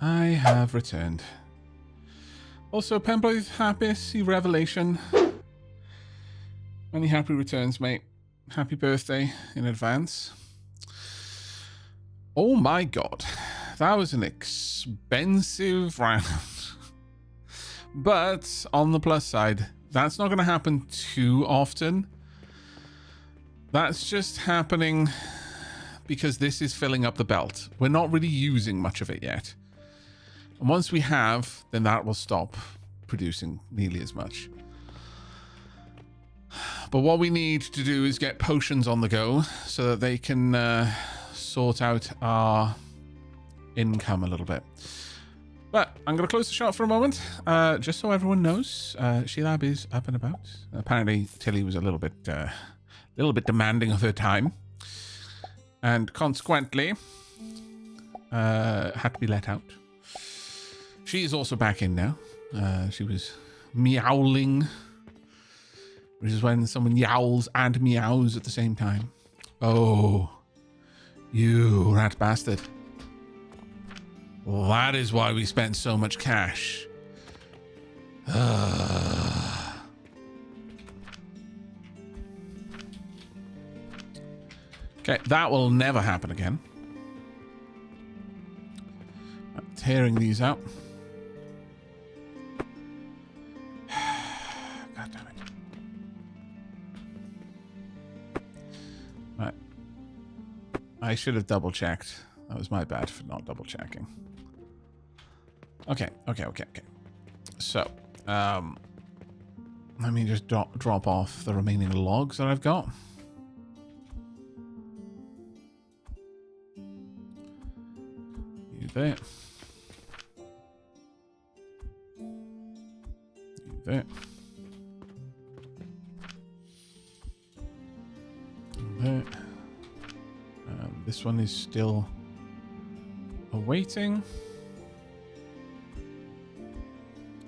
I have returned. Also, Pembroke, happy revelation. Many happy returns, mate. Happy birthday in advance. Oh my god. That was an expensive round. But on the plus side, that's not going to happen too often. That's just happening because this is filling up the belt. We're not really using much of it yet. And once we have, then that will stop producing nearly as much. But what we need to do is get potions on the go so that they can sort out our income a little bit. But I'm going to close the shop for a moment, just so everyone knows. Sheilab is up and about. Apparently, Tilly was a little bit demanding of her time, and consequently, had to be let out. She is also back in now. She was meowling, which is when someone yowls and meows at the same time. Oh, you rat bastard. Well, that is why we spent so much cash. Okay, that will never happen again. I'm tearing these out. God damn it. Right. I should have double checked. That was my bad for not double checking. Okay. So, let me just drop off the remaining logs that I've got. You there. You there. You there. This one is still awaiting.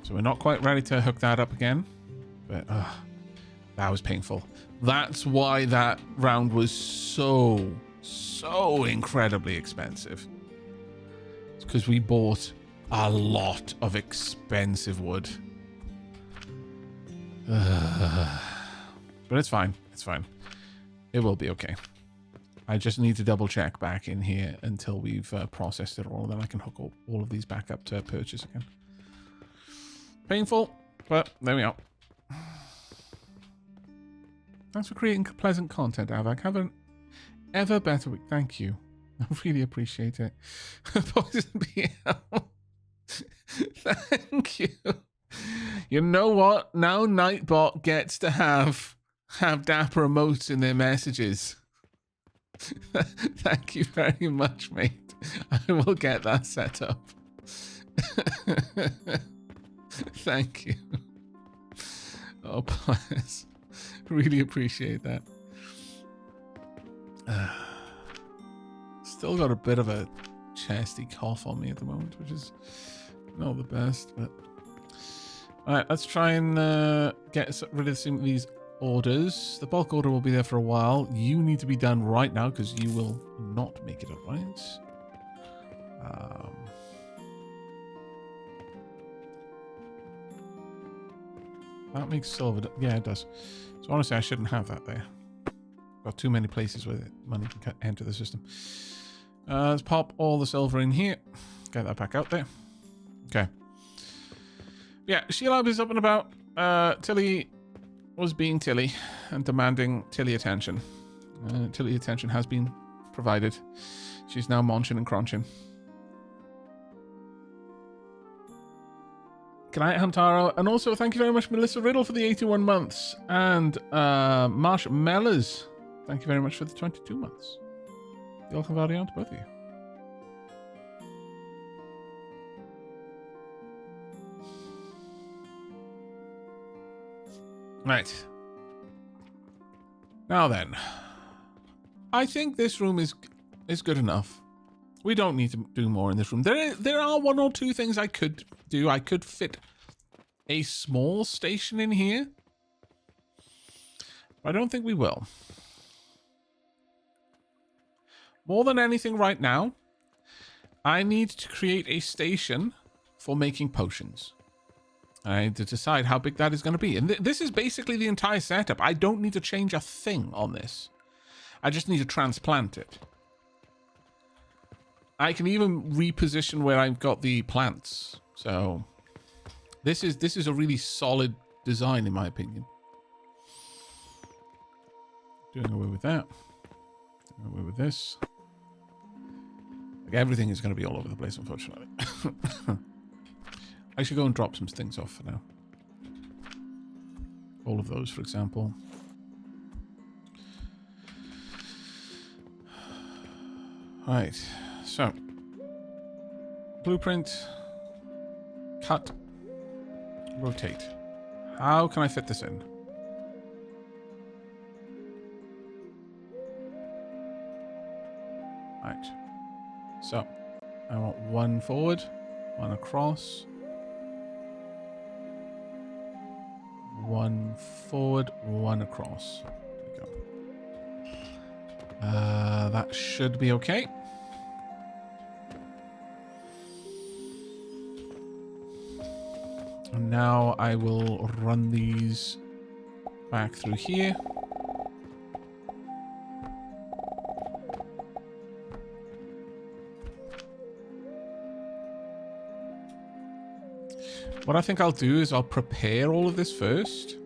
So we're not quite ready to hook that up again. But that was painful. That's why that round was so incredibly expensive. It's because we bought a lot of expensive wood. But it's fine. It's fine. It will be okay. I just need to double check back in here until we've processed it all. Then I can hook all of these back up to purchase again. Painful, but there we are. Thanks for creating pleasant content, Aavak. Have an ever better week. Thank you. I really appreciate it. Poison BL. Thank you. You know what? Now Nightbot gets to have dapper emotes in their messages. Thank you very much, mate. I will get that set up. Thank you. Oh, bless. Really appreciate that. Still got a bit of a chesty cough on me at the moment, which is not the best, but all right, let's try and get rid of some of these orders. The bulk order will be there for a while. You need to be done right now because you will not make it up, right? That makes silver. Yeah, it does. So honestly, I shouldn't have that there. Got too many places where money can enter the system. Let's pop all the silver in here. Get that back out there. Okay. Yeah, Sheilab is up and about. Tilly was being Tilly and demanding Tilly attention. Tilly attention has been provided. She's now munching and crunching. Good night, Hamtaro. And also, thank you very much, Melissa Riddle, for the 81 months. And Marsh Mellors, thank you very much for the 22 months. Welcome, Valiant, to both of you. Right. Now then. I think this room is good enough. We don't need to do more in this room. There are one or two things I could do. I could fit a small station in here. But I don't think we will. More than anything right now, I need to create a station for making potions. I need to decide how big that is going to be. And this is basically the entire setup. I don't need to change a thing on this. I just need to transplant it. I can even reposition where I've got the plants. So this is a really solid design in my opinion. Doing away with that. Doing away with this. Like everything is going to be all over the place, unfortunately. I should go and drop some things off for now. All of those, for example. Right, so blueprint, cut, rotate. How can I fit this in? Right, so I want one forward, one across, one forward, one across. There we go. That should be okay. And now I will run these back through here. What I think I'll do is I'll prepare all of this first.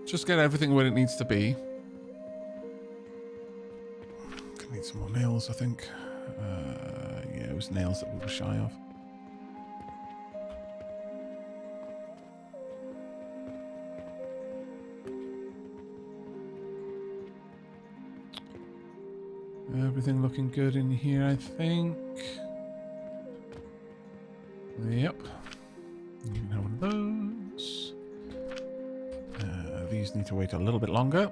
Just get everything where it needs to be. Gonna need some more nails, I think. Yeah, it was nails that we were shy of. Everything looking good in here, I think. Yep. You can have one of those. These need to wait a little bit longer.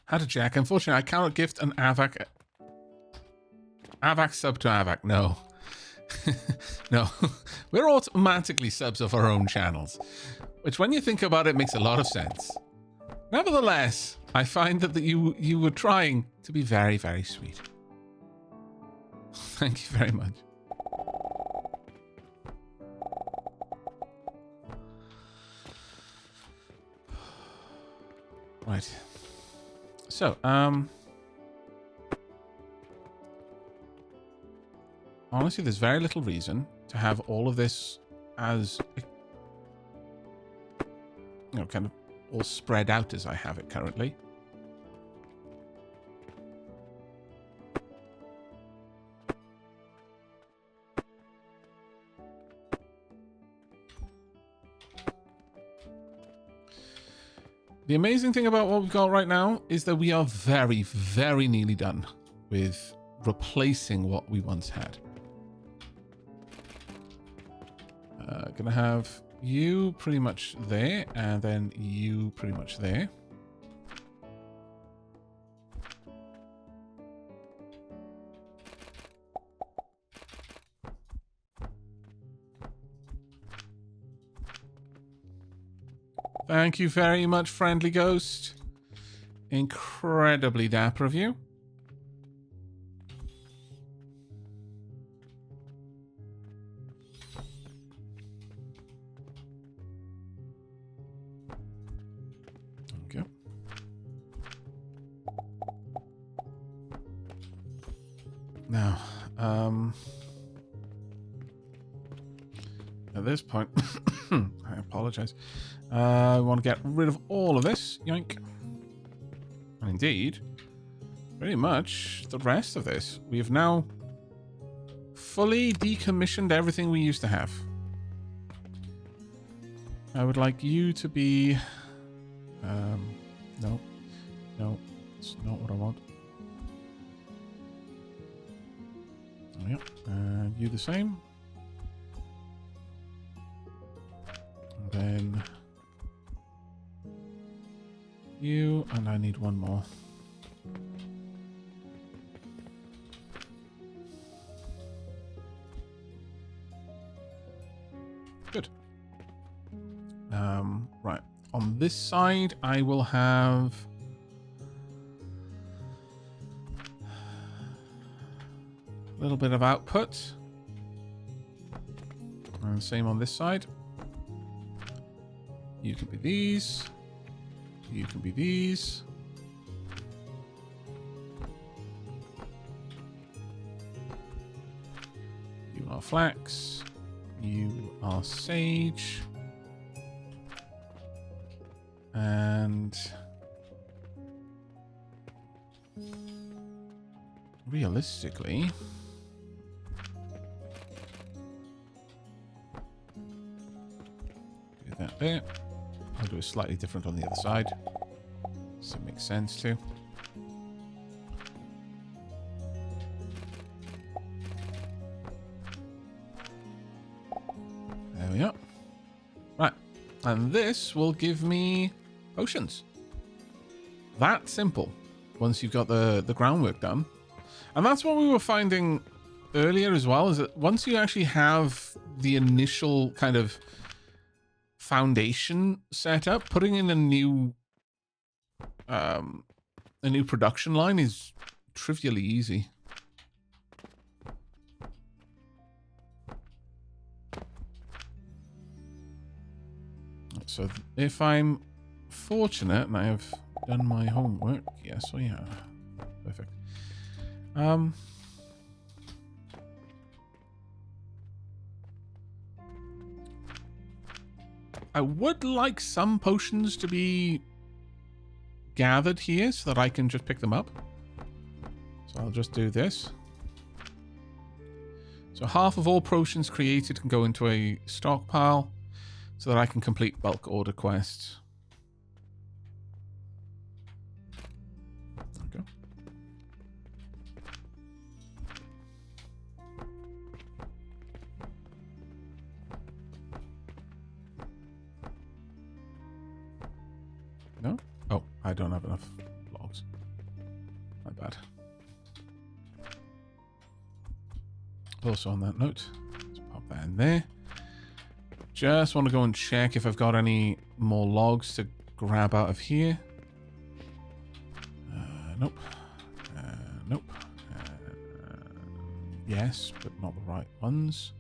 How to Jack. Unfortunately, I cannot gift an Aavak sub to Aavak. No. No. We're automatically subs of our own channels. Which, when you think about it, makes a lot of sense. Nevertheless, I find that you were trying to be very, very sweet. Thank you very much. Right. So, honestly, there's very little reason to have all of this as, you know, kind of all spread out as I have it currently. The amazing thing about what we've got right now is that we are very, very nearly done with replacing what we once had. Gonna have you pretty much there, and then you pretty much there. Thank you very much, friendly ghost. Incredibly dapper of you. Okay. Now, at this point, I apologize. I want to get rid of all of this. Yoink. And indeed, pretty much the rest of this. We have now fully decommissioned everything we used to have. I would like you to be... no. No, it's not what I want. Yep, and you the same. And then... you, and I need one more. Right. On this side, I will have... a little bit of output. And same on this side. You can be these. You can be these. You are flax. You are sage. And realistically, do that there. I'll do it slightly different on the other side. So it makes sense too. There we are. Right. And this will give me potions. That simple. Once you've got the groundwork done. And that's what we were finding earlier as well, is that once you actually have the initial kind of foundation set up, putting in a new production line is trivially easy. So if I'm fortunate and I have done my homework, yes, we have. Perfect. I would like some potions to be gathered here so that I can just pick them up. So I'll just do this. So half of all potions created can go into a stockpile so that I can complete bulk order quests. There we go. No? Oh, I don't have enough logs. My bad. Also on that note, let's pop that in there. Just want to go and check if I've got any more logs to grab out of here. Nope. Nope. Yes, but not the right ones.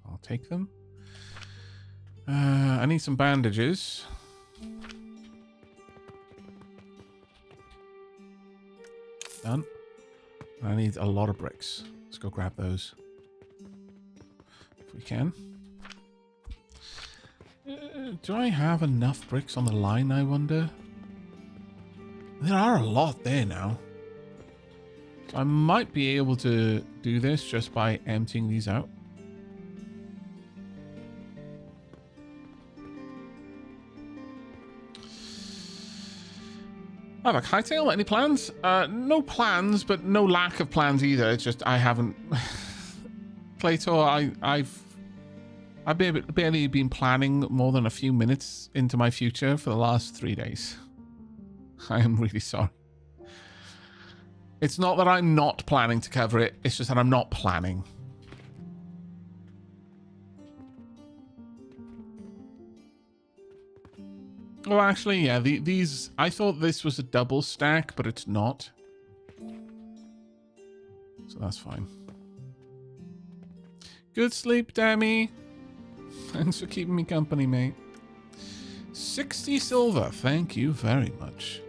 I'll take them. I need some bandages. Done. I need a lot of bricks. Let's go grab those. If we can. Do I have enough bricks on the line, I wonder? There are a lot there now. So I might be able to do this just by emptying these out. Aavak, hightail, any plans? No plans, but no lack of plans either. It's just I haven't... Claytor, I've barely been planning more than a few minutes into my future for the last 3 days. I am really sorry. It's not that I'm not planning to cover it, it's just that I'm not planning. Oh, actually, yeah, these... I thought this was a double stack, but it's not. So that's fine. Good sleep, Demi. Thanks for keeping me company, mate. 60 silver. Thank you very much.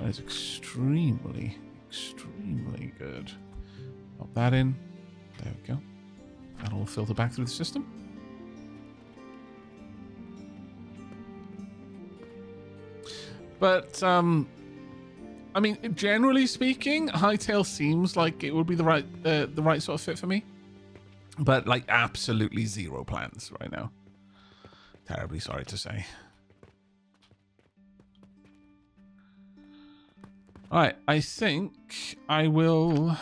That is extremely, extremely good. Pop that in. There we go. That'll all filter back through the system. But, I mean, generally speaking, hightail seems like it would be the right sort of fit for me. But, like, absolutely zero plans right now. Terribly sorry to say. Alright, I think I will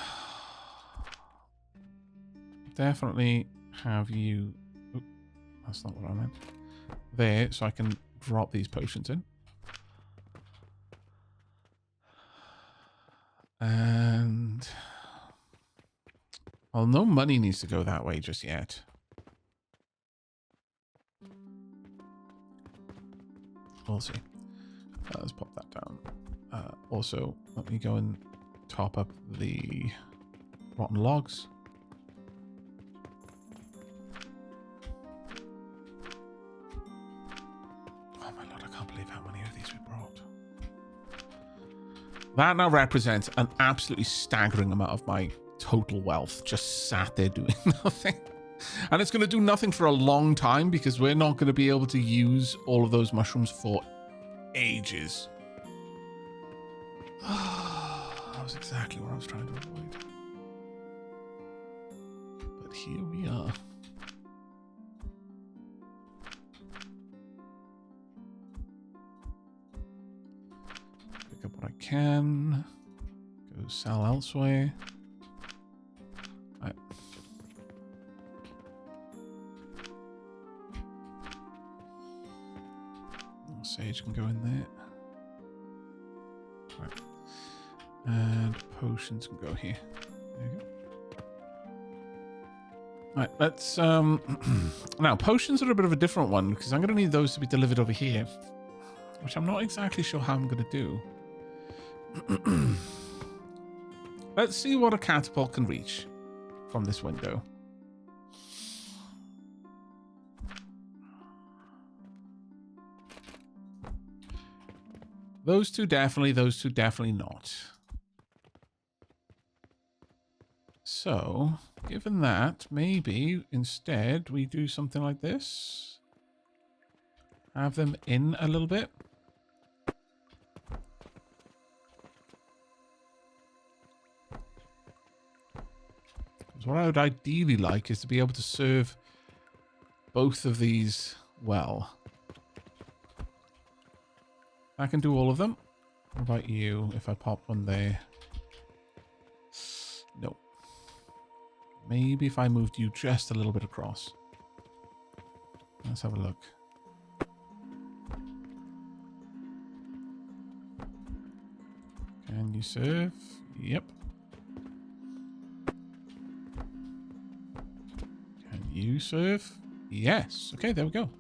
definitely have you... Oop, that's not what I meant. There, so I can drop these potions in. And... well, no money needs to go that way just yet. we'll see. Let's pop that down. Also, let me go and top up the rotten logs. Oh my lord, I can't believe how many of these we brought. That now represents an absolutely staggering amount of my total wealth just sat there doing nothing. And it's going to do nothing for a long time because we're not going to be able to use all of those mushrooms for ages. That was exactly what I was trying to avoid. But here we are. Pick up what I can. Go sell elsewhere. Right. Sage can go in there. Right. And potions can go here. There you go. Right, let's now potions are a bit of a different one because I'm gonna need those to be delivered over here. Which I'm not exactly sure how I'm gonna do. Let's see what a catapult can reach from this window. Those two definitely not. So, given that, maybe instead we do something like this. Have them in a little bit. Because what I would ideally like is to be able to serve both of these well. I can do all of them. What about you if I pop one there? No. Maybe if I moved you just a little bit across. Let's have a look. Can you serve? Yep. Can you serve? Yes. Okay, there we go.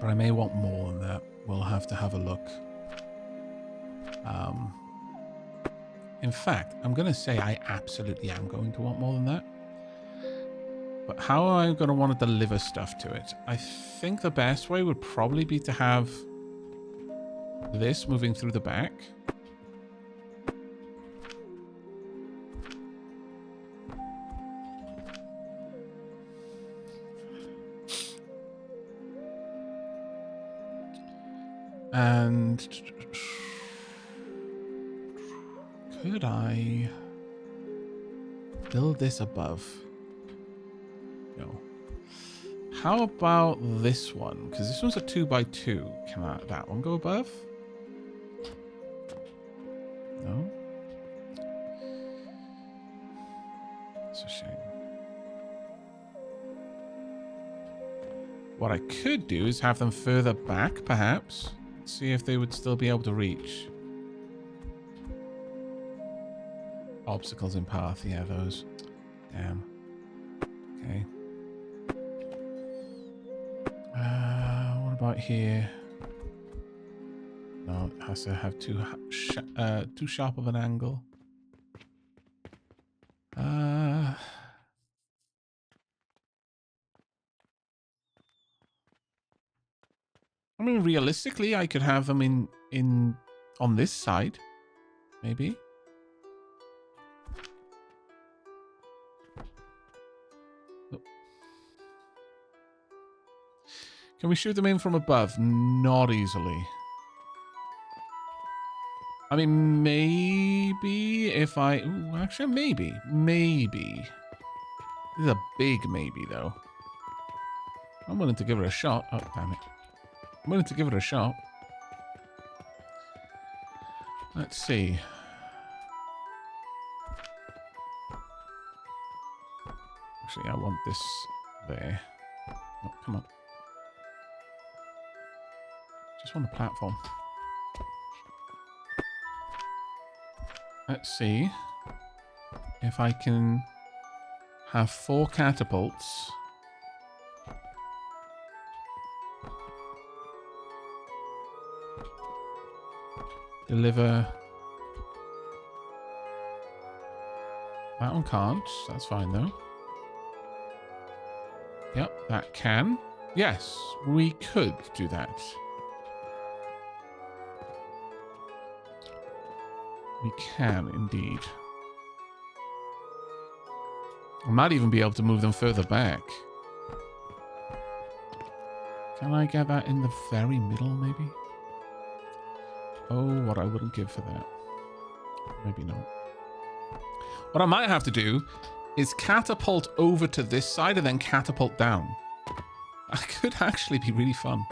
But I may want more than that. We'll have to have a look. In fact, I'm going to say I absolutely am going to want more than that. But how am I going to want to deliver stuff to it? I think the best way would probably be to have this moving through the back. And could I build this above? No. How about this one? Because this one's a 2x2. Can that one go above? No. It's a shame. What I could do is have them further back, perhaps. See if they would still be able to reach. Obstacles in path, yeah, those. Damn. Okay. What about here? No, it has to have too sharp of an angle. I mean, realistically, I could have them in on this side, maybe. Oh. Can we shoot them in from above? Not easily. I mean, maybe if I... Ooh, actually, maybe. This is a big maybe, though. I'm willing to give it a shot. Oh, damn it. I'm willing to give it a shot. Let's see. Actually, I want this there. Oh, come on. Just want a platform. Let's see if I can have 4 catapults. Deliver. That one can't. That's fine though. Yep, that can. Yes, we could do that. We can indeed. I might even be able to move them further back. Can I get that in the very middle, maybe? Oh, what I wouldn't give for that. Maybe not. What I might have to do is catapult over to this side and then catapult down. That could actually be really fun.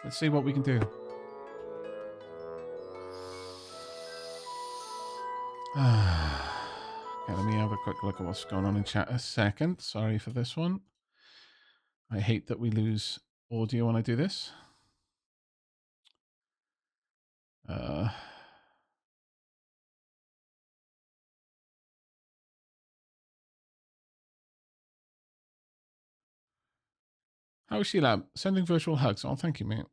Let's see what we can do. Okay, let me have a quick look at what's going on in chat a second. Sorry for this one. I hate that we lose audio when I do this. How is Sheilab? Sending virtual hugs. Oh, thank you, mate.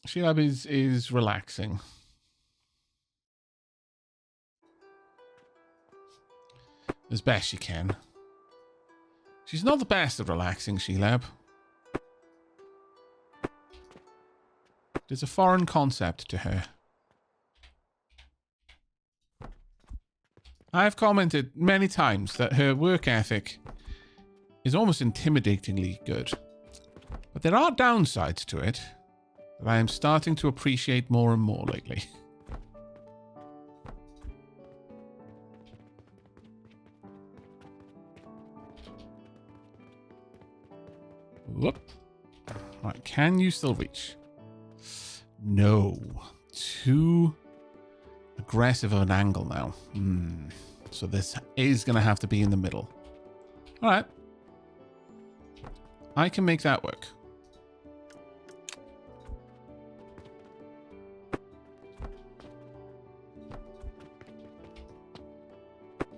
Sheilab is relaxing. As best she can. She's not the best at relaxing, Sheilab. There's a foreign concept to her. I've commented many times that her work ethic is almost intimidatingly good. But there are downsides to it that I am starting to appreciate more and more lately. Whoop. Right, can you still reach? No. Too aggressive of an angle now. So this is going to have to be in the middle. All right. I can make that work.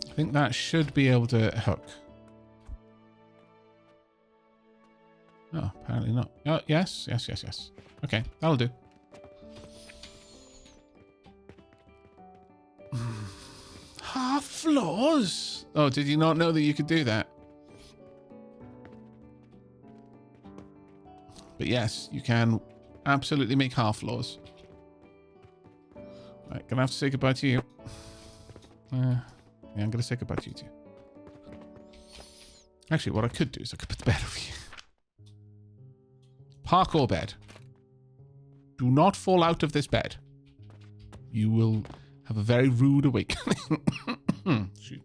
I think that should be able to hook. Oh, apparently not. Oh, yes. Okay, that'll do. Half floors? Oh, did you not know that you could do that? But yes, you can absolutely make half floors. Right, gonna have to say goodbye to you. Yeah, I'm gonna say goodbye to you too. Actually, what I could do is I could put the bed over here. Parkour bed. Do not fall out of this bed. You will have a very rude awakening. Shoot.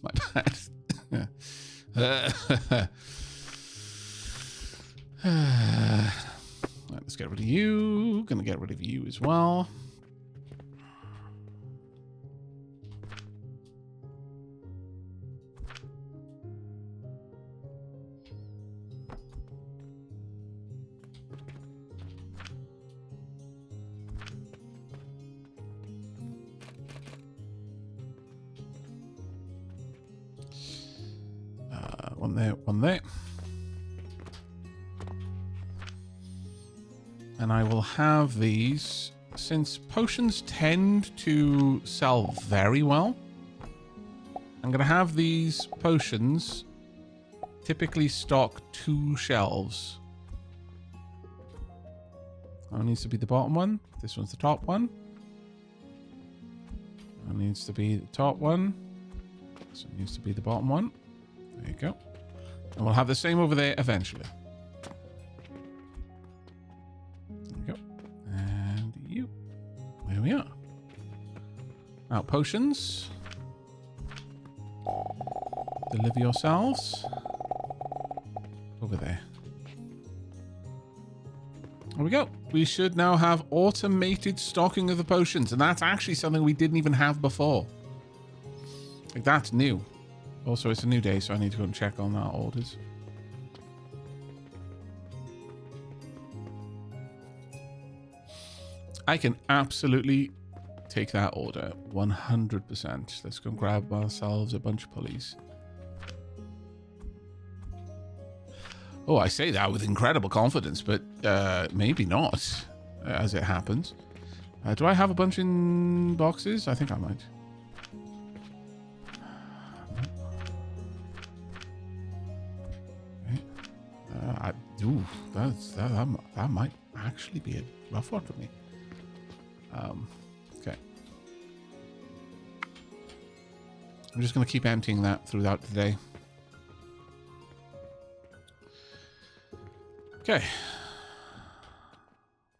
My bad. Right, let's get rid of you. Gonna get rid of you as well. One there. And I will have these, since potions tend to sell very well, I'm going to have these potions typically stock 2 shelves. That needs to be the bottom one. This one's the top one. That needs to be the top one. This one needs to be the bottom one. There you go. And we'll have the same over there eventually. There we go. And you. There we are. Now, potions. Deliver yourselves. Over there. There we go. We should now have automated stocking of the potions. And that's actually something we didn't even have before. Like, that's new. Also, it's a new day, so I need to go and check on our orders. I can absolutely take that order 100%. Let's go grab ourselves a bunch of pulleys. Oh, I say that with incredible confidence, but maybe not, as it happens. Do I have a bunch in boxes? I think I might. That might actually be a rough one for me. Okay. I'm just going to keep emptying that throughout the day. Okay.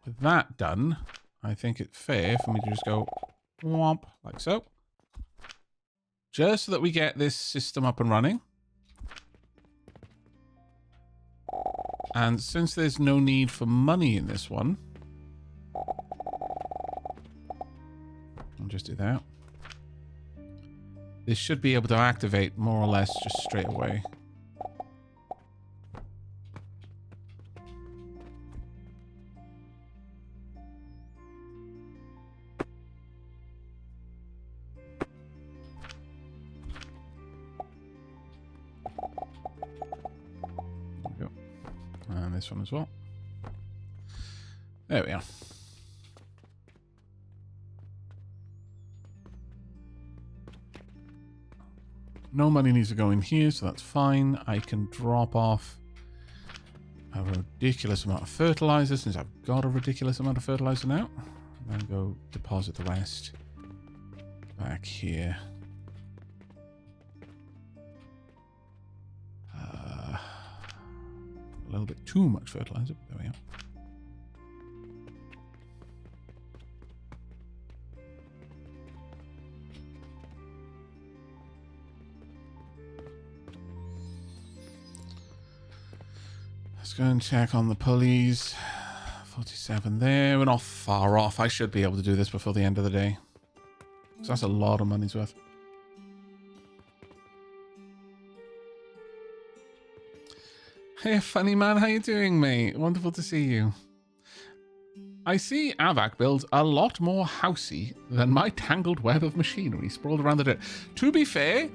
With that done, I think it's fair for me to just go whomp, like so. Just so that we get this system up and running. And since there's no need for money in this one, I'll just do that. This should be able to activate more or less just straight away. This one as well. There we are. No money needs to go in here, so that's fine. I can drop off a ridiculous amount of fertilizer, since I've got a ridiculous amount of fertilizer now. And then go deposit the rest back here. A little bit too much fertilizer, but there we are. Let's go and check on the pulleys. 47 there. We're not far off. I should be able to do this before the end of the day. So that's a lot of money's worth. Hey, funny man, how you doing, mate? Wonderful to see you. I see Aavak builds a lot more housey than my tangled web of machinery sprawled around the dirt. To be fair,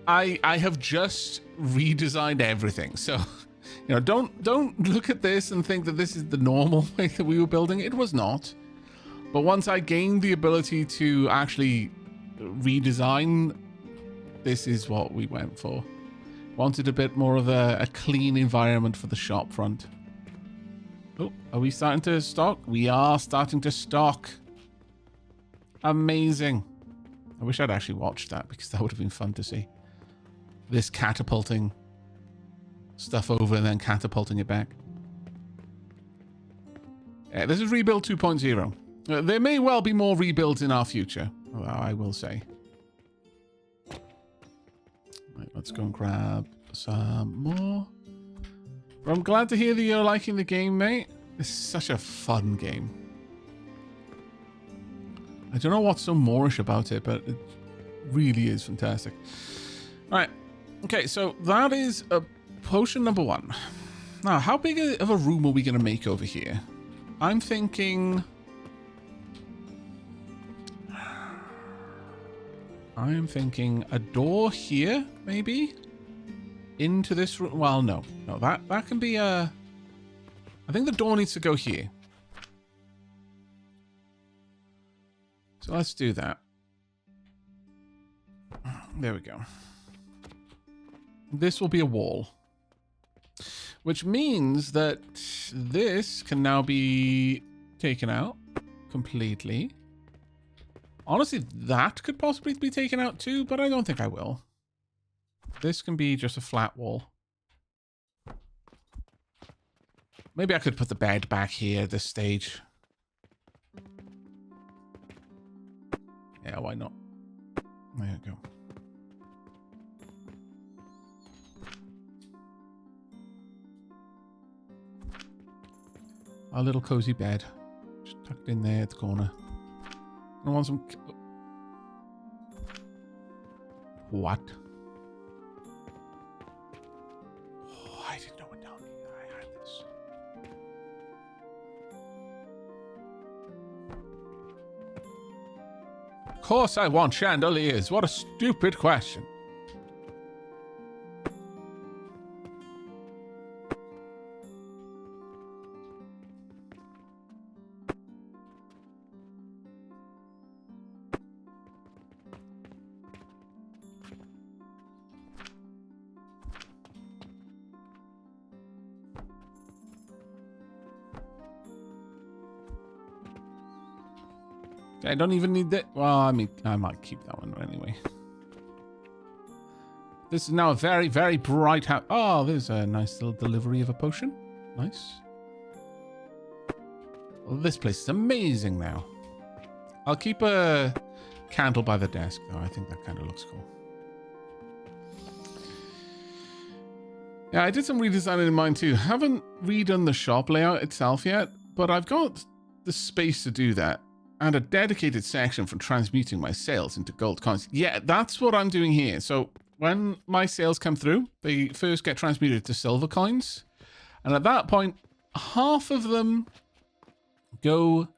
I have just redesigned everything. So, you know, don't look at this and think that this is the normal way that we were building. It was not. But once I gained the ability to actually redesign, this is what we went for. Wanted a bit more of a clean environment for the shop front. Oh, are we starting to stock? We are starting to stock. Amazing. I wish I'd actually watched that, because that would have been fun to see. This catapulting stuff over and then catapulting it back. Yeah, this is rebuild 2.0. There may well be more rebuilds in our future, I will say. Right, let's go and grab some more. But I'm glad to hear that you're liking the game, mate. It's such a fun game. I don't know what's so Moorish about it, but it really is fantastic. All right. Okay, so that is a potion number 1. Now, how big of a room are we going to make over here? I'm thinking... a door here, maybe? Into this room? Well, no. No, that can be a... I think the door needs to go here. So let's do that. There we go. This will be a wall. Which means that this can now be taken out completely. Honestly, that could possibly be taken out too, but I don't think I will. This can be just a flat wall. Maybe I could put the bed back here at this stage. Yeah, why not? There you go. Our little cozy bed. Just tucked in there at the corner. I want some... What? Oh, I didn't know it down here. I had this. course I want chandeliers. What a stupid question. I don't even need that. Well, I mean, I might keep that one anyway. This is now a very, very bright house. Oh, there's a nice little delivery of a potion. Nice. Well, this place is amazing now. I'll keep a candle by the desk, though. I think that kind of looks cool. Yeah, I did some redesigning in mine, too. Haven't redone the shop layout itself yet, but I've got the space to do that. And a dedicated section for transmuting my sales into gold coins. Yeah, that's what I'm doing here. So when my sales come through, they first get transmuted to silver coins. And at that point, half of them go...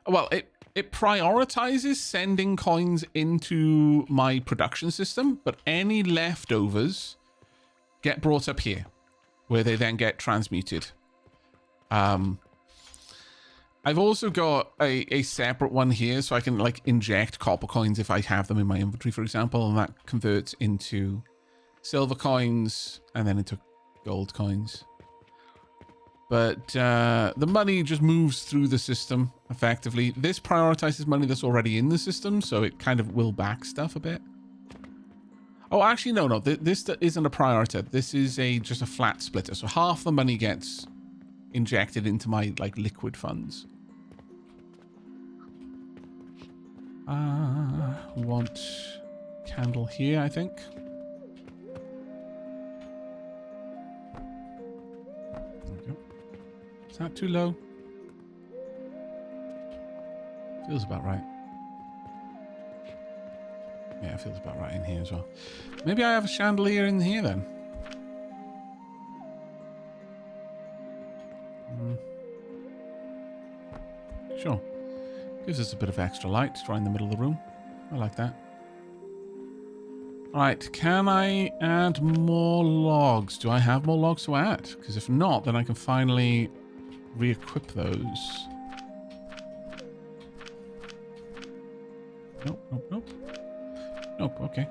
Well, it prioritizes sending coins into my production system, but any leftovers get brought up here, where they then get transmuted. I've also got a separate one here, so I can like inject copper coins if I have them in my inventory, for example, and that converts into silver coins and then into gold coins. But the money just moves through the system effectively. This prioritizes money that's already in the system, so it kind of will back stuff a bit. Oh, actually, no. This isn't a priority. This is just a flat splitter. So half the money gets injected into my like liquid funds. Want candle here, I think. There we go. Is that too low? Feels about right. Yeah, it feels about right in here as well. Maybe I have a chandelier in here then. Sure. Gives us a bit of extra light right in the middle of the room. I like that. Alright, can I add more logs? Do I have more logs to add? Because if not, then I can finally re-equip those. Nope. Nope, okay.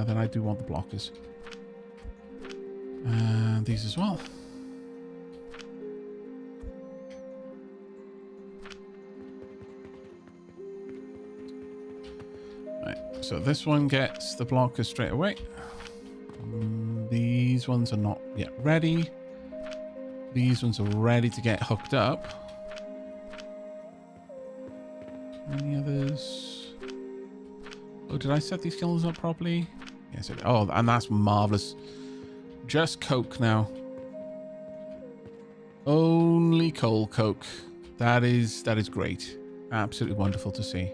Then I do want the blockers. And these as well. So this one gets the blockers straight away. These ones are not yet ready. These ones are ready to get hooked up. Any others? Oh, did I set these kilns up properly? Yes, I did. Oh, and that's marvelous. Just coke now. Only coal coke. That is great. Absolutely wonderful to see.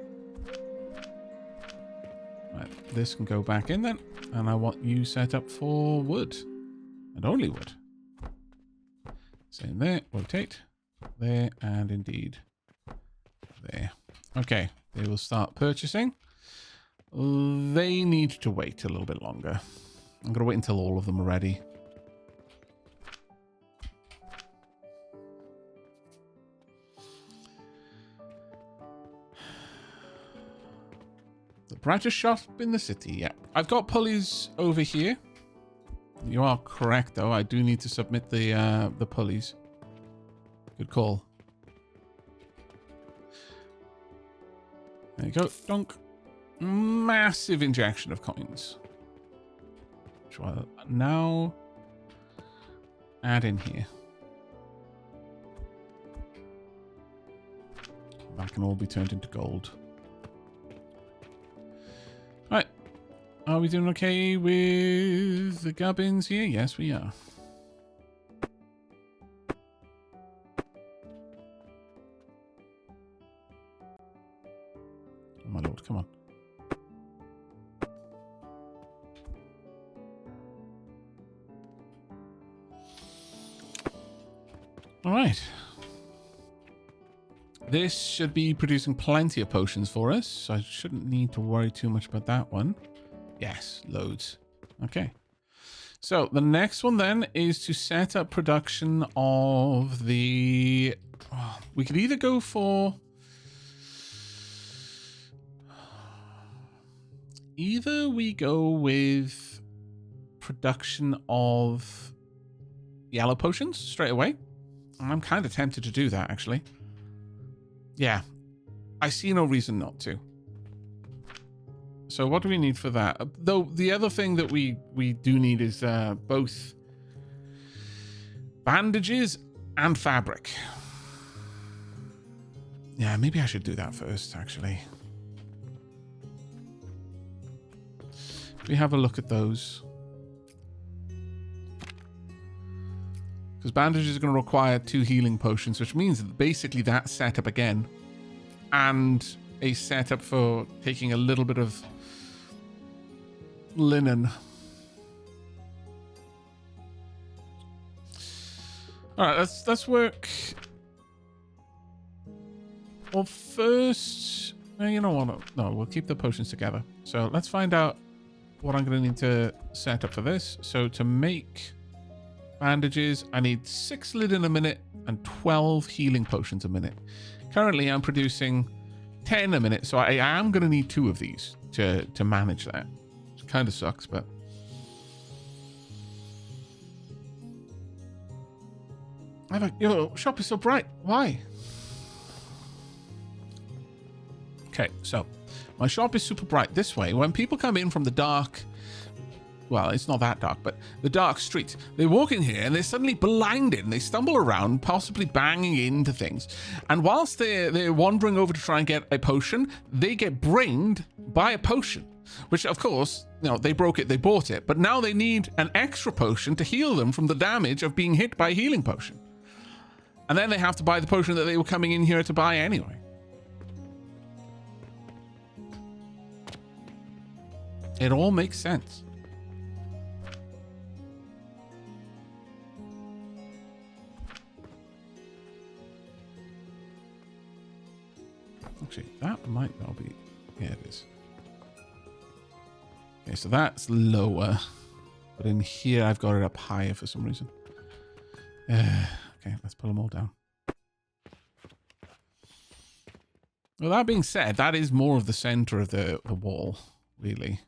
This can go back in then, and I want you set up for wood, and only wood. Same there, rotate, there, and indeed, there. Okay, they will start purchasing. They need to wait a little bit longer. I'm going to wait until all of them are ready. Brightest shop in the city, yeah. I've got pulleys over here. You are correct, though. I do need to submit the pulleys. Good call. There you go. Dunk. Massive injection of coins. Which I'll now add in here. That can all be turned into gold. Right. Are we doing okay with the gubbins here? Yes, we are. Oh, my lord, come on. All right. This should be producing plenty of potions for us, so I shouldn't need to worry too much about that one. Yes, loads. Okay. So the next one then is to set up production of the... Oh, we could either go for... Either we go with production of yellow potions straight away. I'm kind of tempted to do that, actually. Yeah, I see no reason not to. So what do we need for that? Though the other thing that we do need is both bandages and fabric. Yeah, maybe I should do that first, actually. We have a look at those. Because bandages are going to require 2 healing potions, which means that basically that setup again. And a setup for taking a little bit of linen. Alright, let's work. Well, first... You know what? No, we'll keep the potions together. So let's find out what I'm going to need to set up for this. So to make bandages, I need 6 linen a minute and 12 healing potions a minute. Currently, I'm producing 10 a minute, so I am going to need 2 of these to manage that. It kind of sucks, but... Your shop is so bright. Why? Okay, so my shop is super bright this way. When people come in from the dark... Well, it's not that dark, but the dark streets. They walk in here and they're suddenly blinded and they stumble around, possibly banging into things. And whilst they're wandering over to try and get a potion, they get brained by a potion. Which, of course, you know, they broke it, they bought it. But now they need an extra potion to heal them from the damage of being hit by a healing potion. And then they have to buy the potion that they were coming in here to buy anyway. It all makes sense. Actually, that might not be... Yeah, it is. Okay, so that's lower. But in here, I've got it up higher for some reason. Okay, let's pull them all down. Well, that being said, that is more of the center of the wall, really.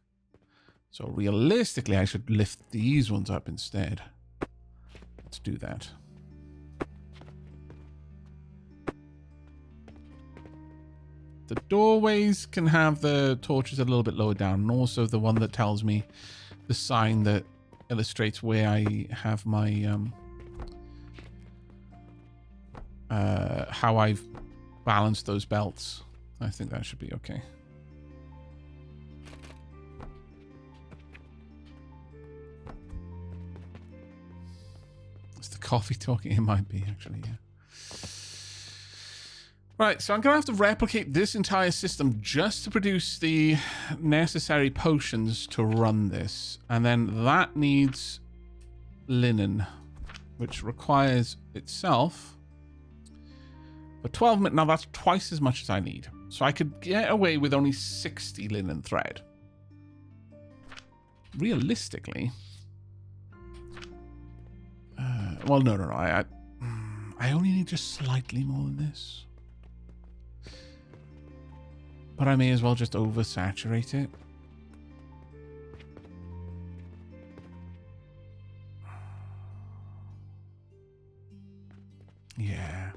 So realistically, I should lift these ones up instead. Let's do that. The doorways can have the torches a little bit lower down, and also the one that tells me the sign that illustrates where I have my how I've balanced those belts. I think that should be okay. It's the coffee talking. It might be, actually, yeah. Right, so I'm going to have to replicate this entire system just to produce the necessary potions to run this. And then that needs linen, which requires itself for 12 minutes. Now that's twice as much as I need. So I could get away with only 60 linen thread. Realistically. Well, no. I only need just slightly more than this. But I may as well just oversaturate it. Yeah.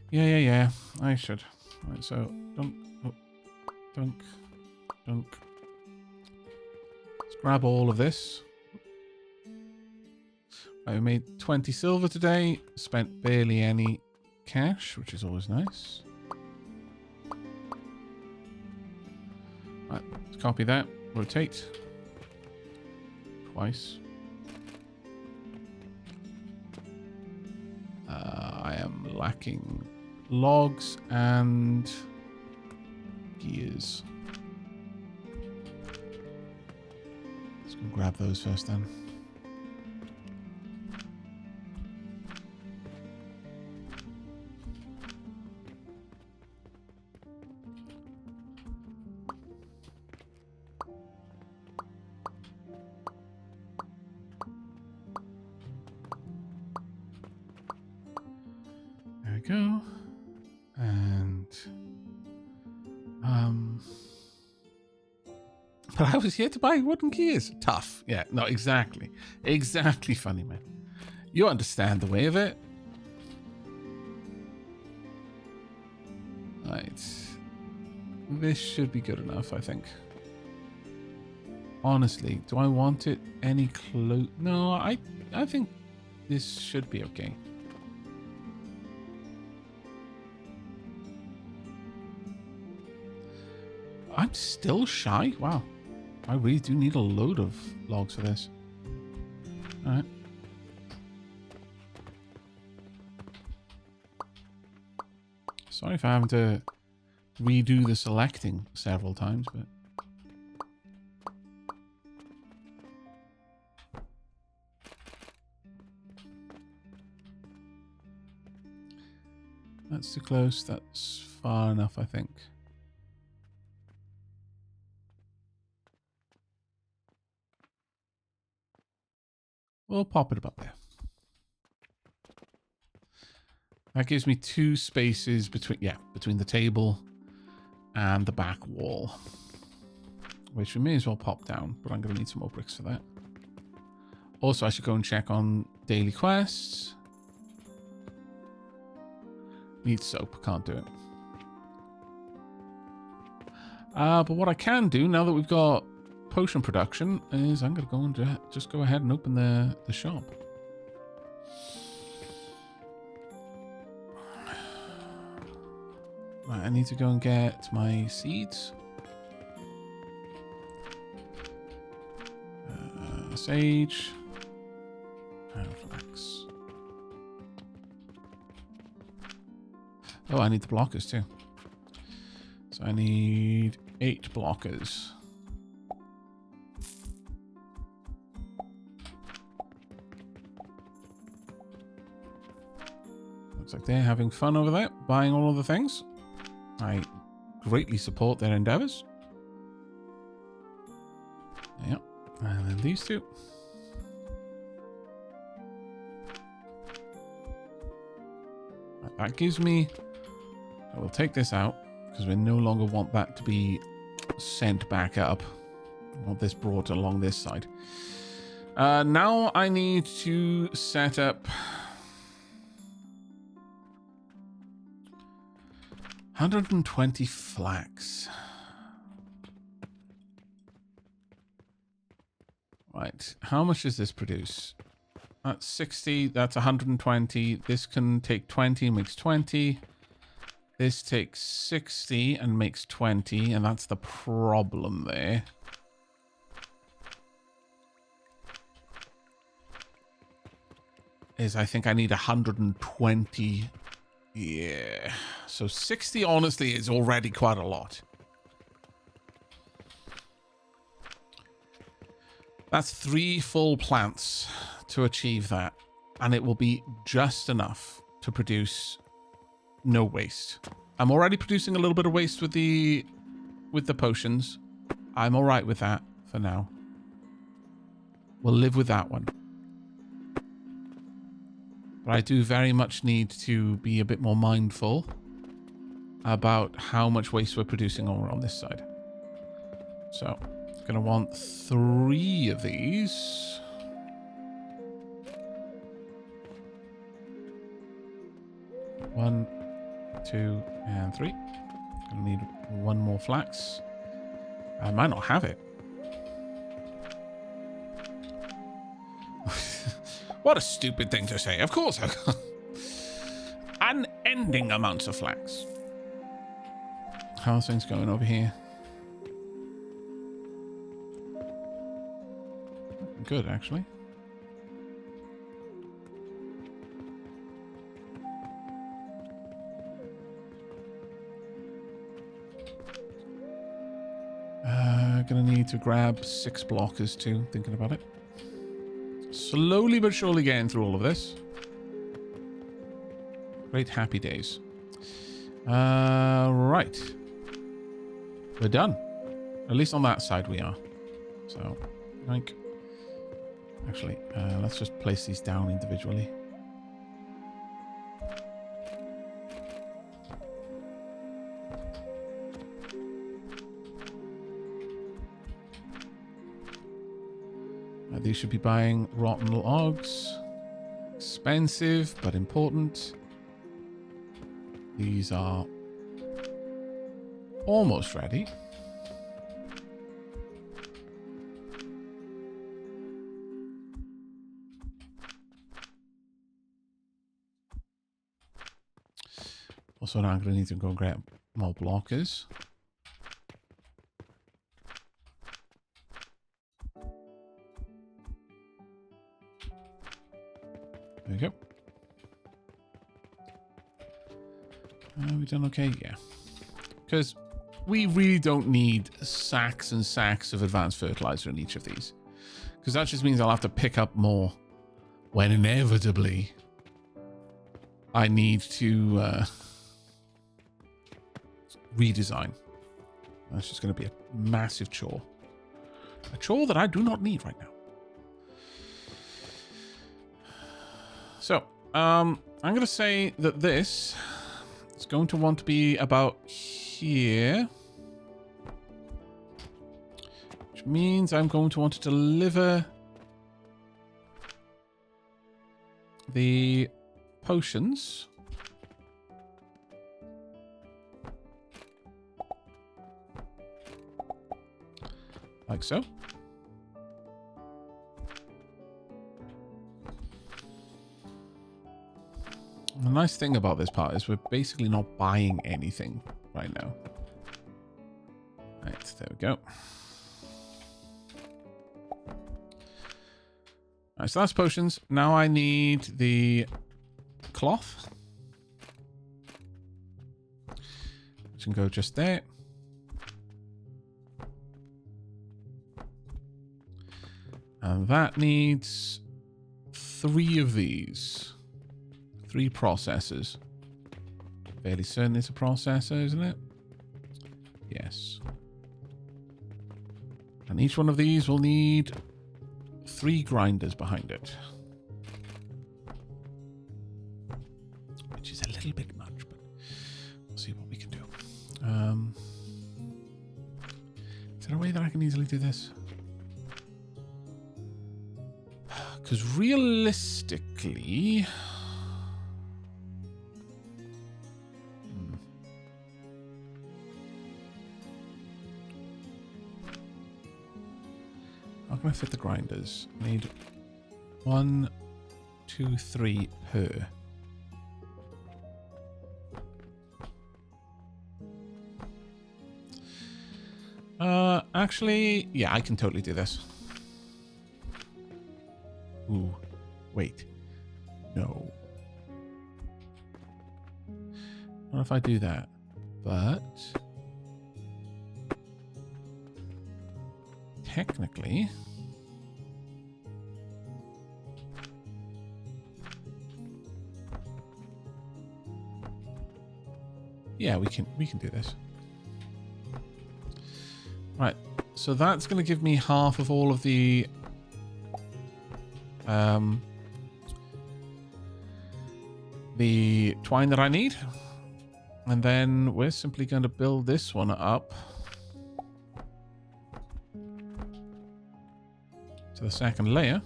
Yeah. I should. Right, so dunk. Let's grab all of this. I made 20 silver today. Spent barely any cash, which is always nice. Right, let's copy that. Rotate. Twice. I am lacking logs and gears. Let's go grab those first then. go. And but I was here to buy wooden gears. Tough. Yeah, no, exactly. Exactly, funny man. You understand the way of it. Right. This should be good enough, I think. Honestly, do I want it any close? No, I think this should be okay. I'm still shy? Wow. I really do need a load of logs for this. Alright. Sorry if I having to redo the selecting several times, but... That's too close. That's far enough, I think. We'll pop it about there. That gives me 2 spaces between the table and the back wall, which we may as well pop down, but I'm going to need some more bricks for that. Also, I should go and check on daily quests. Need soap, can't do it. But what I can do now that we've got potion production is I'm going to go and just go ahead and open the shop. Right, I need to go and get my seeds. Sage. And flax. Oh, I need the blockers too. So I need 8 blockers. Looks like they're having fun over there, buying all of the things. I greatly support their endeavors. Yep. And then these 2. That gives me... I will take this out because we no longer want that to be sent back up. I want this brought along this side. Now I need to set up 120 flax. Right, how much does this produce? That's 60, that's 120. This can take 20 and makes 20. This takes 60 and makes 20, and that's the problem there. Is I think I need 120. Yeah. So 60 honestly is already quite a lot. That's 3 full plants to achieve that. And it will be just enough to produce no waste. I'm already producing a little bit of waste with the potions. I'm all right with that for now. We'll live with that one. But I do very much need to be a bit more mindful about how much waste we're producing over on this side. So, gonna want 3 of these. One, 2, and 3. Gonna need 1 more flax. I might not have it. What a stupid thing to say. Of course I can't. Unending amounts of flax. How's things going over here? Good, actually. Gonna need to grab 6 blockers too, thinking about it. Slowly but surely getting through all of this. Great happy days. Right. We're done. At least on that side we are. So, like... Actually, let's just place these down individually. These should be buying rotten logs. Expensive, but important. These are almost ready. Also, now I'm going to need to go grab more blockers. There we go. We done okay? Yeah. Because we really don't need sacks and sacks of advanced fertilizer in each of these. Because that just means I'll have to pick up more when inevitably I need to redesign. That's just going to be a massive chore. A chore that I do not need right now. So, I'm going to say that this is going to want to be about here. Which means I'm going to want to deliver the potions. Like so. The nice thing about this part is we're basically not buying anything right now. Right, there we go. Alright, so that's potions. Now I need the cloth. Which can go just there. And that needs 3 of these. 3 processors. Fairly certain it's a processor, isn't it? Yes. And each one of these will need 3 grinders behind it. Which is a little bit much, but we'll see what we can do. Is there a way that I can easily do this? Because realistically... How can I fit the grinders? I need 1, 2, 3 per. Actually, yeah, I can totally do this. Ooh, wait. No. What if I do that? But... technically... yeah, we can do this. Right, so that's going to give me half of all of the twine that I need. And then we're simply going to build this one up to the second layer.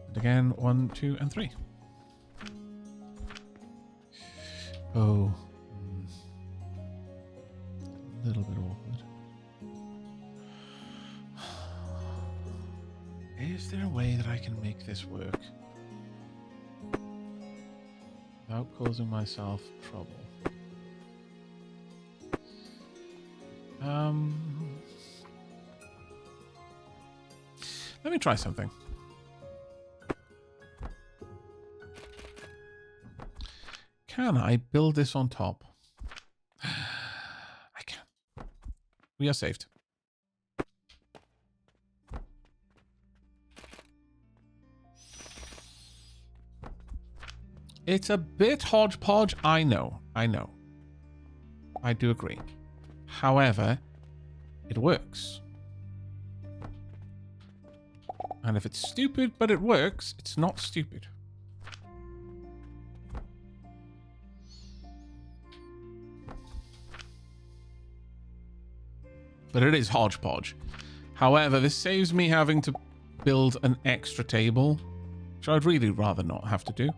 And again, 1, 2, and 3. Oh. A little bit awkward. Is there a way that I can make this work without causing myself trouble? Let me try something. Can I build this on top? I can. We are saved. It's a bit hodgepodge, I know. I do agree. However, it works. And if it's stupid, but it works, it's not stupid. But it is hodgepodge. However, this saves me having to build an extra table, which I'd really rather not have to do.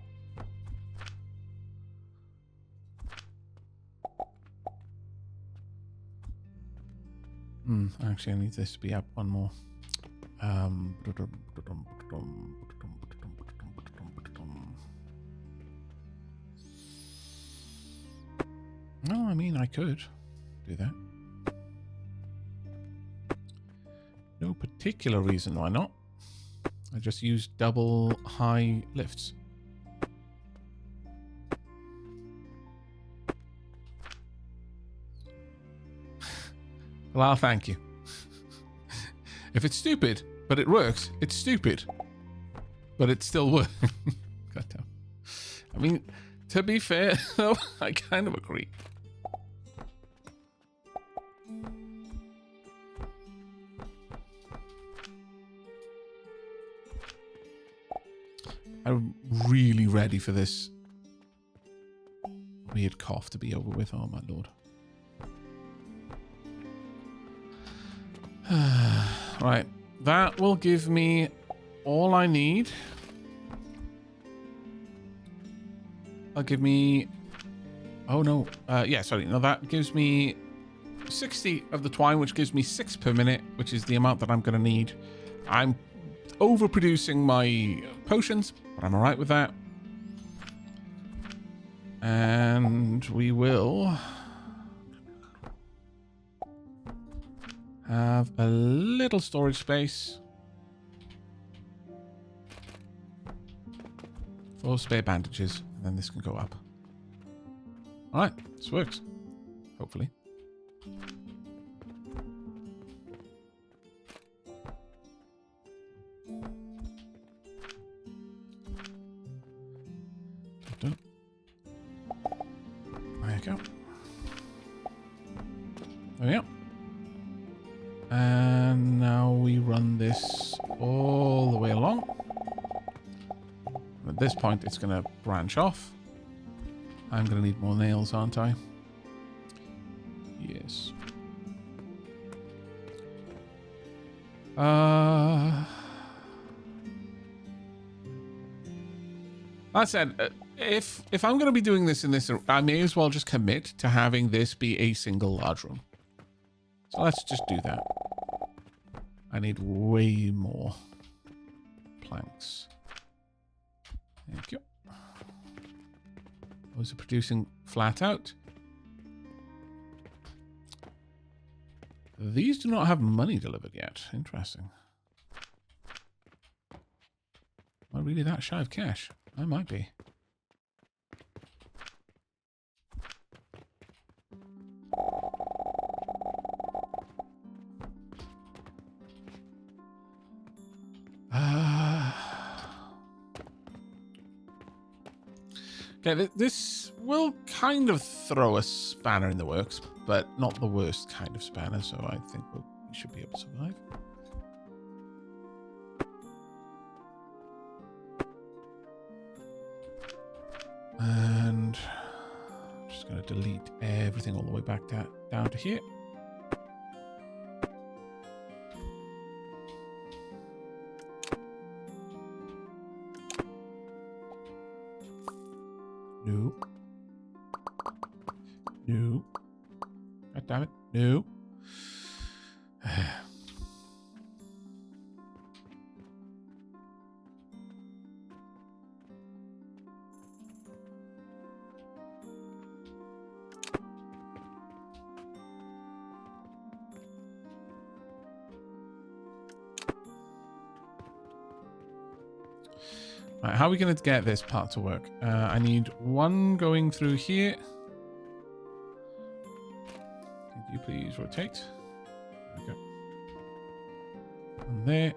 Actually, I need this to be up one more. No, I mean, I could do that. No particular reason why not. I just use double high lifts. Well, thank you. If it's stupid, but it works, it's stupid. But it still works. Goddamn. I mean, to be fair, though, I kind of agree. I'm really ready for this weird cough to be over with. Oh, my lord. Right, that will give me all I need. That'll give me... Oh, no. Yeah, sorry. No, that gives me 60 of the twine, which gives me 6 per minute, which is the amount that I'm going to need. I'm overproducing my potions, but I'm all right with that. And we will... have a little storage space for spare bandages, and then this can go up. All right, this works. Hopefully. There you go. There we go. And now we run this all the way along. At this point, it's going to branch off. I'm going to need more nails, aren't I? Yes. That said, if I'm going to be doing this in this, I may as well just commit to having this be a single large room. So let's just do that. I need way more planks. Thank you. Those are producing flat out. These do not have money delivered yet. Interesting. Am I really that shy of cash? I might be. Okay, this will kind of throw a spanner in the works, but not the worst kind of spanner, so I think we should be able to survive. And I'm just going to delete everything all the way back down to here. No. No. God damn it. No. Right, how are we going to get this part to work? I need one going through here. Could you please rotate? There we go. And there.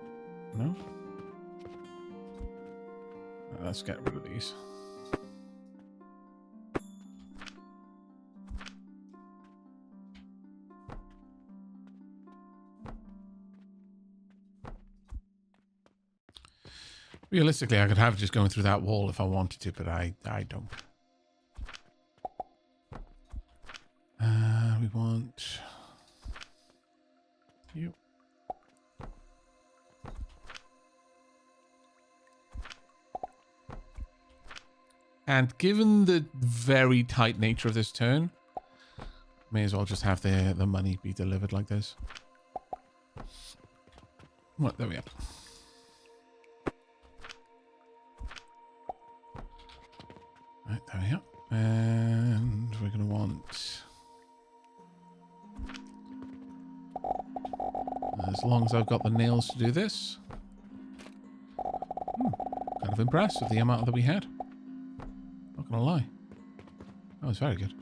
No? Right, let's get rid of these. Realistically, I could have just going through that wall if I wanted to, but I don't. We want you. And given the very tight nature of this turn, may as well just have the money be delivered like this. What? There we are. Right, there we are. And we're going to want... As long as I've got the nails to do this. Kind of impressed with the amount that we had. Not going to lie. That was very good.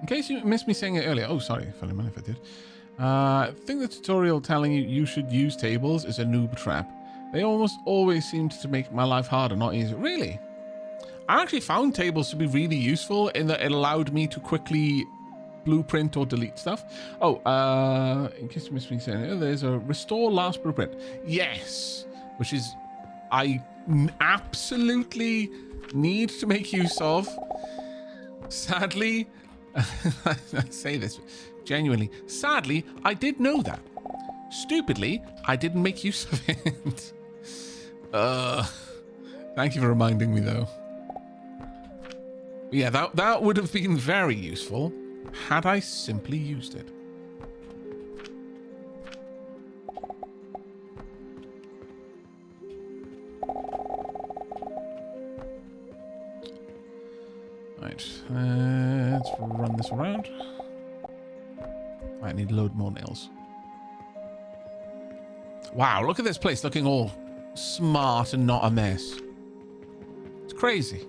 In case you missed me saying it earlier. Oh, sorry. I don't know if I did. I think the tutorial telling you should use tables is a noob trap. They almost always seem to make my life harder, not easier. Really? I actually found tables to be really useful in that it allowed me to quickly blueprint or delete stuff. Oh, in case you missed me saying it, there's a restore last blueprint. Yes, which is I absolutely need to make use of. Sadly, I say this genuinely. Sadly, I did know that. Stupidly, I didn't make use of it. Thank you for reminding me, though. Yeah, that would have been very useful had I simply used it. Right, let's run this around. I need to load more nails. Wow, look at this place looking all smart and not a mess. It's crazy.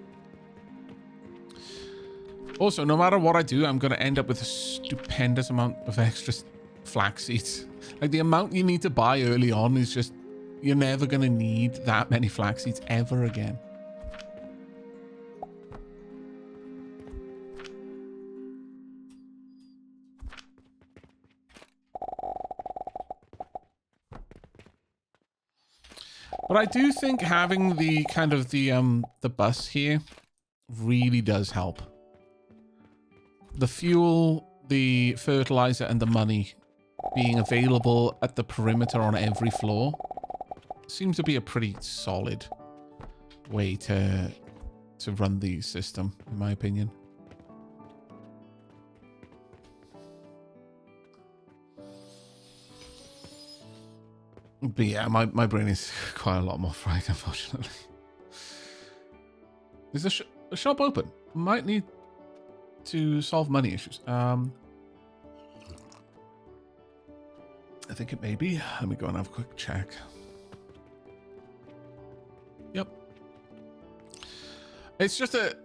Also, no matter what I do, I'm going to end up with a stupendous amount of extra flax seeds. Like, the amount you need to buy early on is just... You're never going to need that many flax seeds ever again. But I do think having the kind of the bus here really does help. The fuel, the fertilizer, and the money being available at the perimeter on every floor seems to be a pretty solid way to run the system, in my opinion. But yeah, my brain is quite a lot more fried, unfortunately. Is the shop open? Might need to solve money issues. I think it may be. Let me go and have a quick check. Yep. It's just that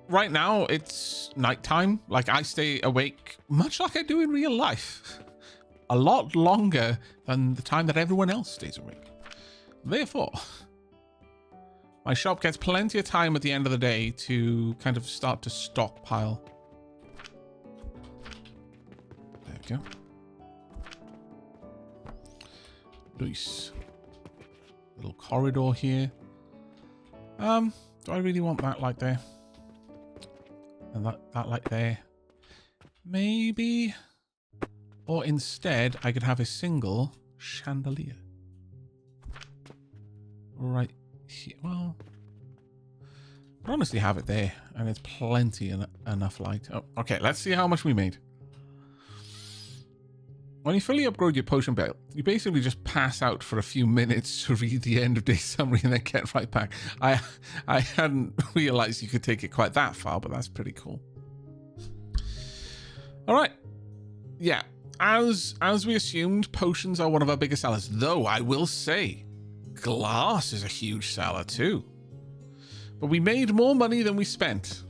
right now it's nighttime. Like, I stay awake much like I do in real life. A lot longer than the time that everyone else stays awake. Therefore, my shop gets plenty of time at the end of the day to kind of start to stockpile. There we go. Nice. Little corridor here. Do I really want that light there? And that light there? Maybe. Or instead, I could have a single chandelier. Right here. Well, I'd honestly have it there, and it's plenty enough light. Oh, okay, let's see how much we made. When you fully upgrade your potion belt, you basically just pass out for a few minutes to read the end of day summary and then get right back. I hadn't realized you could take it quite that far, but that's pretty cool. All right. Yeah. As we assumed, potions are one of our biggest sellers. Though I will say, glass is a huge seller too. But we made more money than we spent,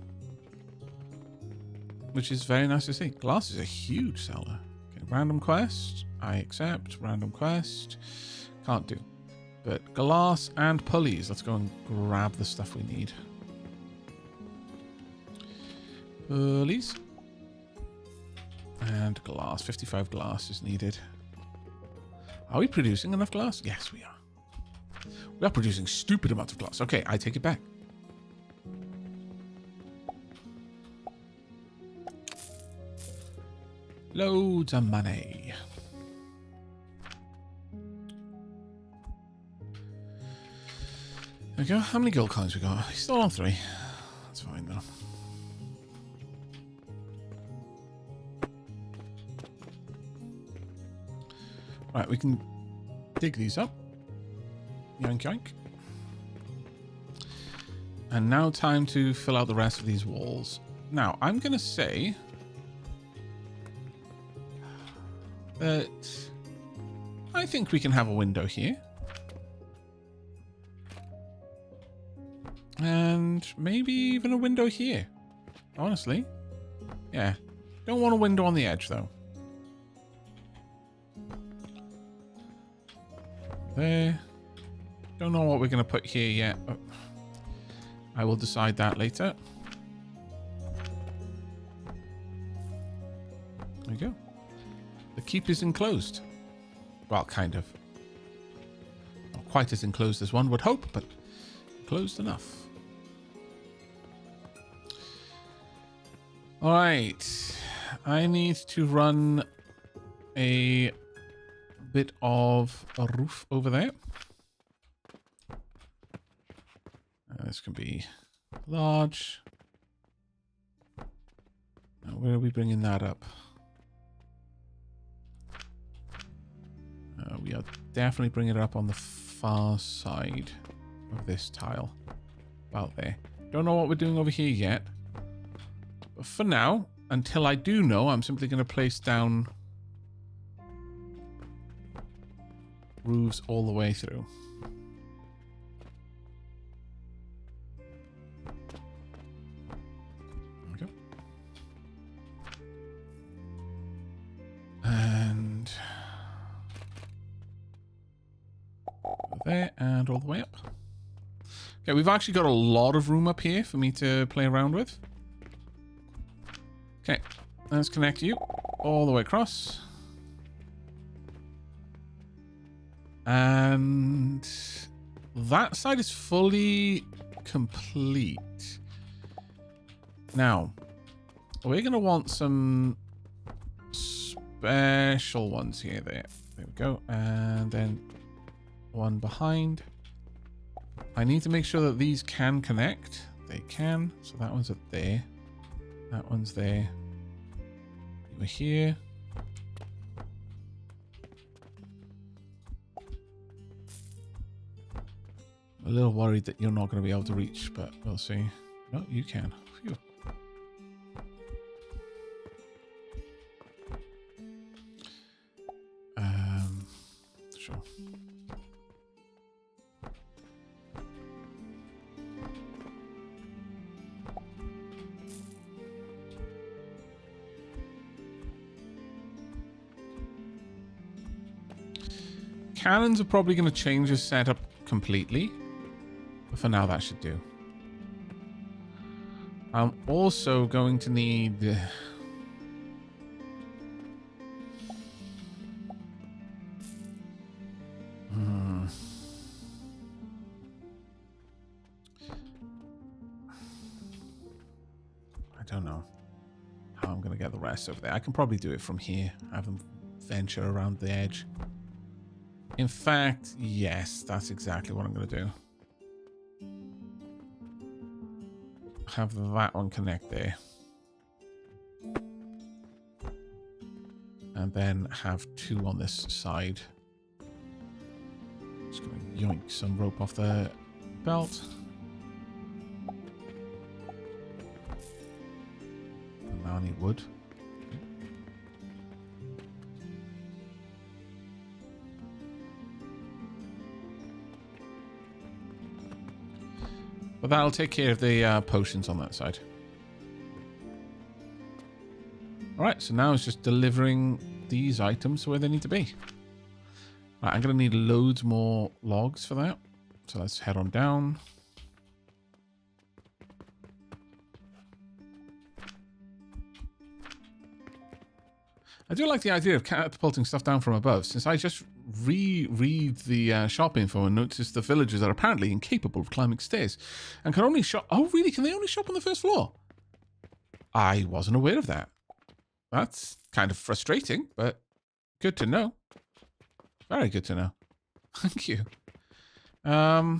which is very nice to see. Glass is a huge seller. Okay, random quest. I accept. Random quest. Can't do. But glass and pulleys. Let's go and grab the stuff we need. Pulleys. And glass. 55 glass is needed. Are we producing enough glass? Yes, we are. We are producing stupid amounts of glass. Okay, I take it back. Loads of money. There we go. How many gold coins we got? Still on 3. That's fine though. Right, we can dig these up. Yank yank. And now time to fill out the rest of these walls. Now, I'm going to say that I think we can have a window here. And maybe even a window here. Honestly. Yeah. Don't want a window on the edge, though. There. Don't know what we're going to put here yet. But I will decide that later. There we go. The keep is enclosed. Well, kind of. Not quite as enclosed as one would hope, but closed enough. Alright. I need to run a bit of a roof over there. This can be large. Now, where are we bringing that up? We are definitely bringing it up on the far side of this tile. About there. Don't know what we're doing over here yet. But for now, until I do know, I'm simply going to place down roofs all the way through. There we go. And there and all the way up. Okay, we've actually got a lot of room up here for me to play around with. Okay, let's connect you all the way across. And that side is fully complete. Now, we're going to want some special ones here. There we go. And then one behind. I need to make sure that these can connect. They can. So that one's up there. That one's there. Over here. A little worried that you're not going to be able to reach, but we'll see. No, you can. Phew. Sure. Cannons are probably going to change the setup completely. But for now, that should do. I'm also going to need... I don't know how I'm going to get the rest over there. I can probably do it from here. Have them venture around the edge. In fact, yes, that's exactly what I'm going to do. Have that one connect there. And then have two on this side. Just going to yoink some rope off the belt. And now I need wood. But that'll take care of the potions on that side. Alright, so now it's just delivering these items where they need to be. Right, I'm going to need loads more logs for that. So let's head on down. I do like the idea of catapulting stuff down from above, since I just reread the shop info and notice the villagers are apparently incapable of climbing stairs and can only shop. Oh, really? Can they only shop on the first floor? I wasn't aware of that. That's kind of frustrating, but good to know. Very good to know. Thank you. Right,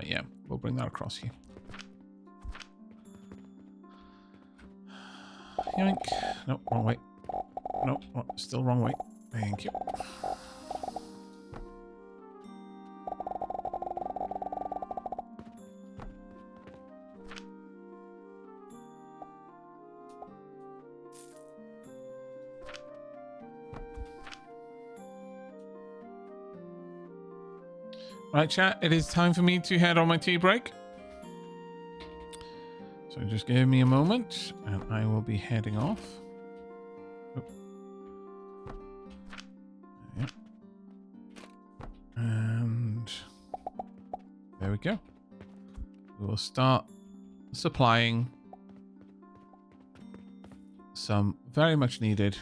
yeah, we'll bring that across here. Yoink. No, wrong way. No, still wrong way. Thank you. Right, chat, it is time for me to head on my tea break. So just give me a moment and I will be heading off. Oh. Yeah. And there we go. We will start supplying some very much needed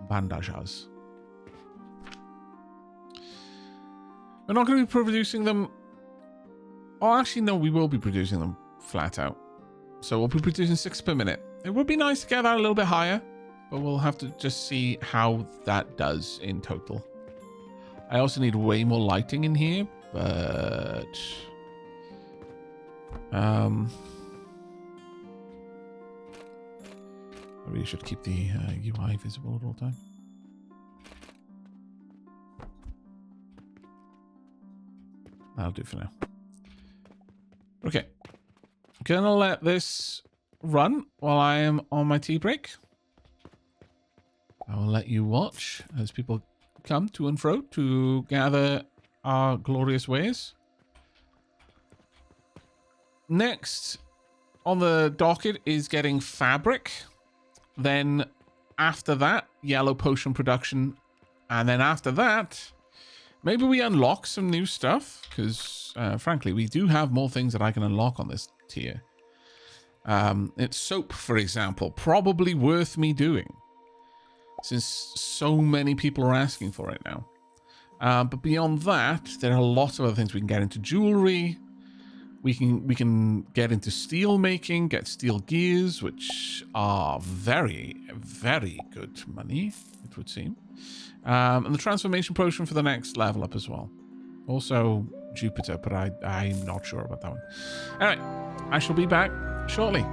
bandages. We're not going to be producing them. Oh, actually, no, we will be producing them flat out. So we'll be producing 6 per minute. It would be nice to get that a little bit higher, but we'll have to just see how that does in total. I also need way more lighting in here, but I really should keep the UI visible at all times. That'll do for now. Okay. I'm gonna let this run while I am on my tea break. I will let you watch as people come to and fro to gather our glorious wares. Next on the docket is getting fabric. Then after that, yellow potion production. And then after that, maybe we unlock some new stuff, because frankly, we do have more things that I can unlock on this tier. It's soap, for example, probably worth me doing, since so many people are asking for it now. But beyond that, there are lots of other things. We can get into jewelry. We can get into steel making, get steel gears, which are very, very good money, it would seem. And the transformation potion for the next level up as well. Also Jupiter, but I'm not sure about that one. All right, I shall be back shortly.